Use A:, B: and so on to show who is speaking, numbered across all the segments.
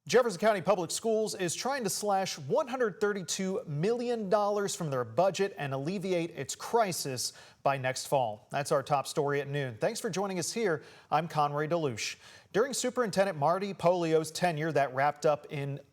A: Jefferson County Public Schools is trying to slash $132 million from their budget and alleviate its crisis by next fall. That's our top story at noon. Thanks for joining us here. I'm Conroy DeLuche. During Superintendent Marty Polio's tenure that wrapped up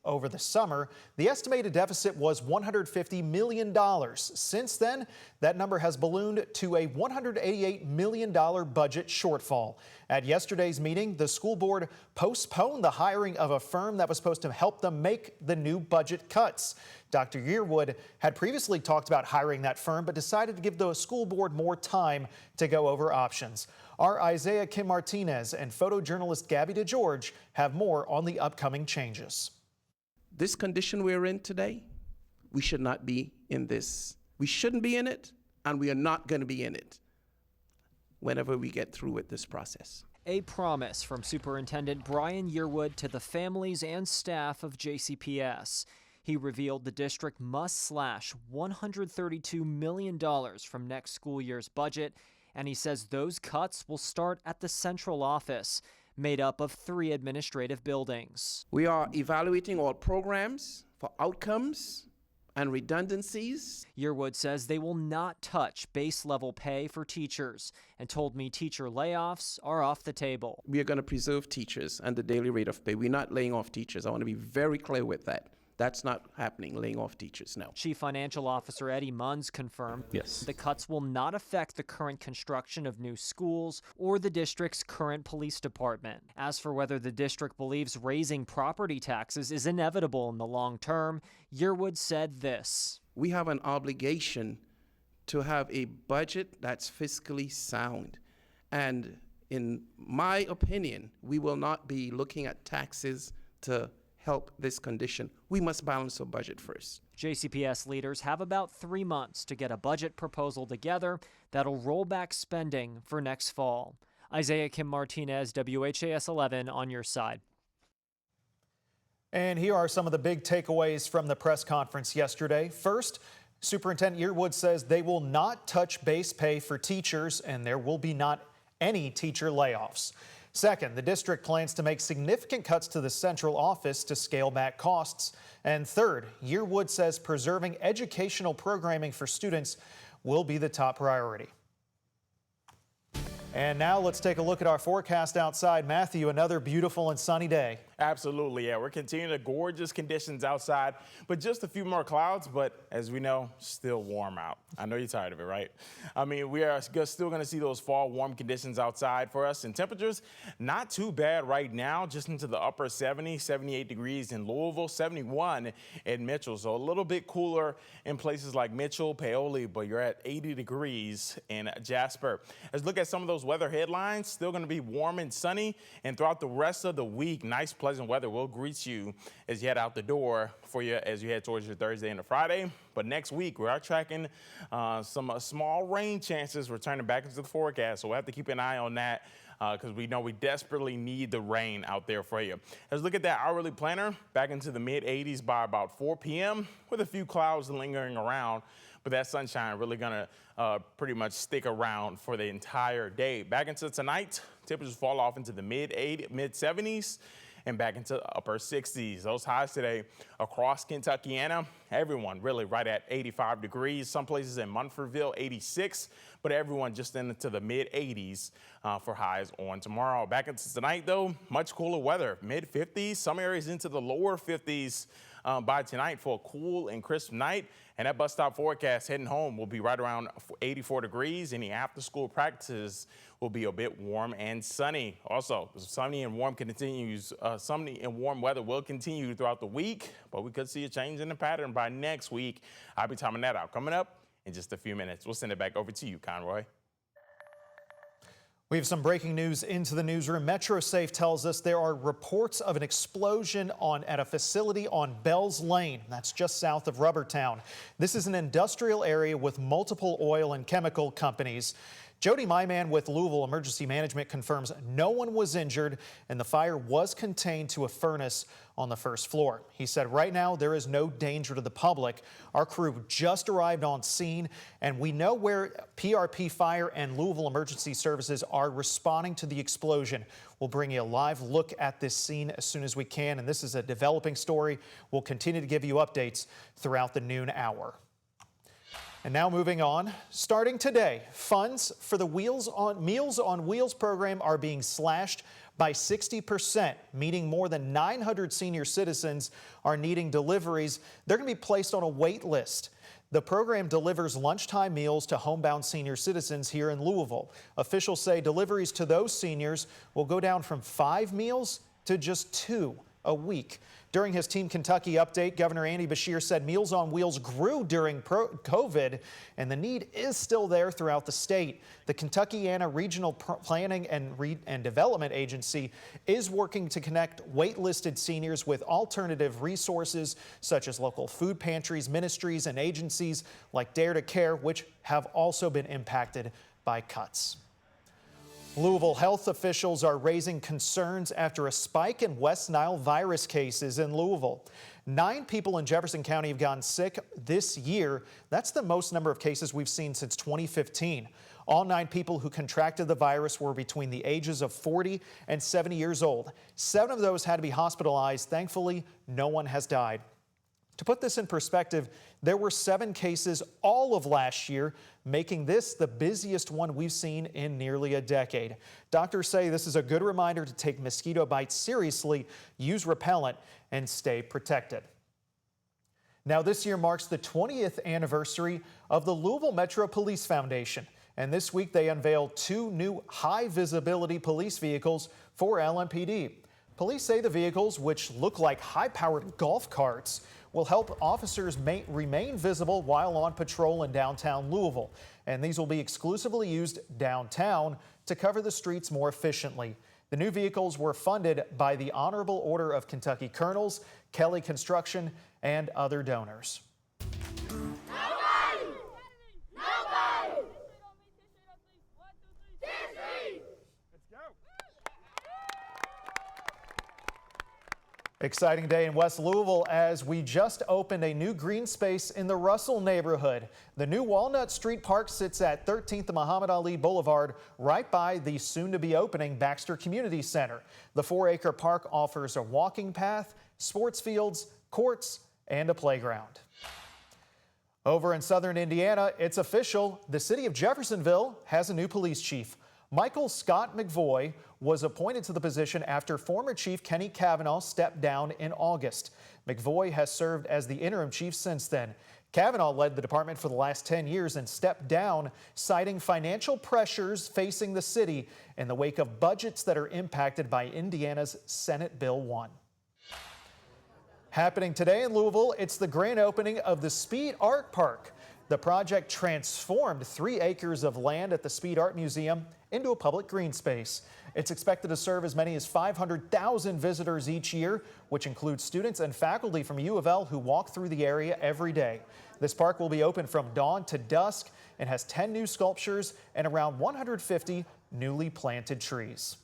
A: over the summer, the estimated deficit was $150 million. Since then, that number has ballooned to a $188 million budget shortfall. At yesterday's meeting, the school board postponed the hiring of a firm that was supposed to help them make the new budget cuts. Dr. Yearwood had previously talked about hiring that firm, but decided to give the school board more time to go over options. Our Isaiah Kim Martinez and photojournalist Gabby DeGeorge have more on the upcoming changes.
B: This condition we're in today, we should not be in this. We shouldn't be in it, and we are not going to be in it whenever we get through with this process.
C: A promise from Superintendent Brian Yearwood to the families and staff of JCPS. He revealed the district must slash $132 million from next school year's budget, and he says those cuts will start at the central office, made up of 3 administrative buildings.
B: We are evaluating all programs for outcomes and redundancies.
C: Yearwood says they will not touch base level pay for teachers and told me teacher layoffs are off the table.
B: We are going to preserve teachers and the daily rate of pay. We're not laying off teachers. I want to be very clear with that. That's not happening, laying off teachers, no.
C: Chief Financial Officer Eddie Munns confirmed
B: yes,
C: the cuts will not affect the current construction of new schools or the district's current police department. As for whether the district believes raising property taxes is inevitable in the long term, Yearwood said this.
B: We have an obligation to have a budget that's fiscally sound. And in my opinion, we will not be looking at taxes to help this condition. We must balance our budget first.
C: JCPS leaders have about 3 months to get a budget proposal together that'll roll back spending for next fall. Isaiah Kim Martinez, WHAS11 on your side.
A: And here are some of the big takeaways from the press conference yesterday. First, Superintendent Yearwood says they will not touch base pay for teachers and there will be not any teacher layoffs. Second, the district plans to make significant cuts to the central office to scale back costs. And third, Yearwood says preserving educational programming for students will be the top priority. And now let's take a look at our forecast outside. Matthew, another beautiful and sunny day.
D: Absolutely, yeah. We're continuing the gorgeous conditions outside, but just a few more clouds, but as we know, still warm out. I know you're tired of it, right? I mean, we are still going to see those fall warm conditions outside for us, and temperatures not too bad right now, just into the upper 70s, 78 degrees in Louisville, 71 in Mitchell. So a little bit cooler in places like Mitchell, Paoli, but you're at 80 degrees in Jasper. Let's look at some of those weather headlines. Still going to be warm and sunny, and throughout the rest of the week, nice pleasant weather will greet you as you head out the door for you as you head towards your Thursday and Friday. But next week, we are tracking some small rain chances returning back into the forecast. So we'll have to keep an eye on that because we know we desperately need the rain out there for you. Let's look at that hourly planner back into the mid 80s by about 4 p.m. with a few clouds lingering around. But that sunshine really going to pretty much stick around for the entire day. Back into tonight, temperatures fall off into the mid 70s. And back into the upper 60s. Those highs today across Kentuckiana, everyone really right at 85 degrees. Some places in Munfordville, 86, but everyone just into the mid 80s for highs on tomorrow. Back into tonight, though, much cooler weather, mid 50s, some areas into the lower 50s by tonight for a cool and crisp night. And that bus stop forecast heading home will be right around 84 degrees. Any after school practices will be a bit warm and sunny. Also, sunny and warm sunny and warm weather will continue throughout the week, but we could see a change in the pattern by next week. I'll be timing that out coming up in just a few minutes. We'll send it back over to you, Conroy.
A: We have some breaking news into the newsroom. MetroSafe tells us there are reports of an explosion at a facility on Bells Lane. That's just south of Rubbertown. This is an industrial area with multiple oil and chemical companies. Jody Myman with Louisville Emergency Management confirms no one was injured and the fire was contained to a furnace on the first floor. He said right now there is no danger to the public. Our crew just arrived on scene and we know where PRP Fire and Louisville Emergency Services are responding to the explosion. We'll bring you a live look at this scene as soon as we can, and this is a developing story. We'll continue to give you updates throughout the noon hour. And now moving on, starting today, funds for the Meals on Wheels program are being slashed by 60%, meaning more than 900 senior citizens are needing deliveries. They're going to be placed on a wait list. The program delivers lunchtime meals to homebound senior citizens here in Louisville. Officials say deliveries to those seniors will go down from 5 meals to just 2 a week. During his Team Kentucky update, Governor Andy Beshear said Meals on Wheels grew during COVID, and the need is still there throughout the state. The Kentuckiana Regional Planning and Development Agency is working to connect waitlisted seniors with alternative resources such as local food pantries, ministries, and agencies like Dare to Care, which have also been impacted by cuts. Louisville health officials are raising concerns after a spike in West Nile virus cases in Louisville. 9 people in Jefferson County have gotten sick this year. That's the most number of cases we've seen since 2015. All 9 people who contracted the virus were between the ages of 40 and 70 years old. 7 of those had to be hospitalized. Thankfully, no one has died. To put this in perspective, there were 7 cases all of last year, making this the busiest one we've seen in nearly a decade. Doctors say this is a good reminder to take mosquito bites seriously, use repellent, and stay protected. Now, this year marks the 20th anniversary of the Louisville Metro Police Foundation. And this week they unveiled 2 new high-visibility police vehicles for LMPD. Police say the vehicles, which look like high-powered golf carts, will help officers remain visible while on patrol in downtown Louisville. And these will be exclusively used downtown to cover the streets more efficiently. The new vehicles were funded by the Honorable Order of Kentucky Colonels, Kelly Construction, and other donors. Exciting day in West Louisville as we just opened a new green space in the Russell neighborhood. The new Walnut Street Park sits at 13th and Muhammad Ali Boulevard, right by the soon-to-be opening Baxter Community Center. The 4-acre park offers a walking path, sports fields, courts, and a playground. Over in southern Indiana, it's official. The city of Jeffersonville has a new police chief. Michael Scott McVoy was appointed to the position after former Chief Kenny Cavanaugh stepped down in August. McVoy has served as the interim chief since then. Cavanaugh led the department for the last 10 years and stepped down, citing financial pressures facing the city in the wake of budgets that are impacted by Indiana's Senate Bill 1. Happening today in Louisville, it's the grand opening of the Speed Art Park. The project transformed 3 acres of land at the Speed Art Museum into a public green space. It's expected to serve as many as 500,000 visitors each year, which includes students and faculty from U of L who walk through the area every day. This park will be open from dawn to dusk and has 10 new sculptures and around 150 newly planted trees.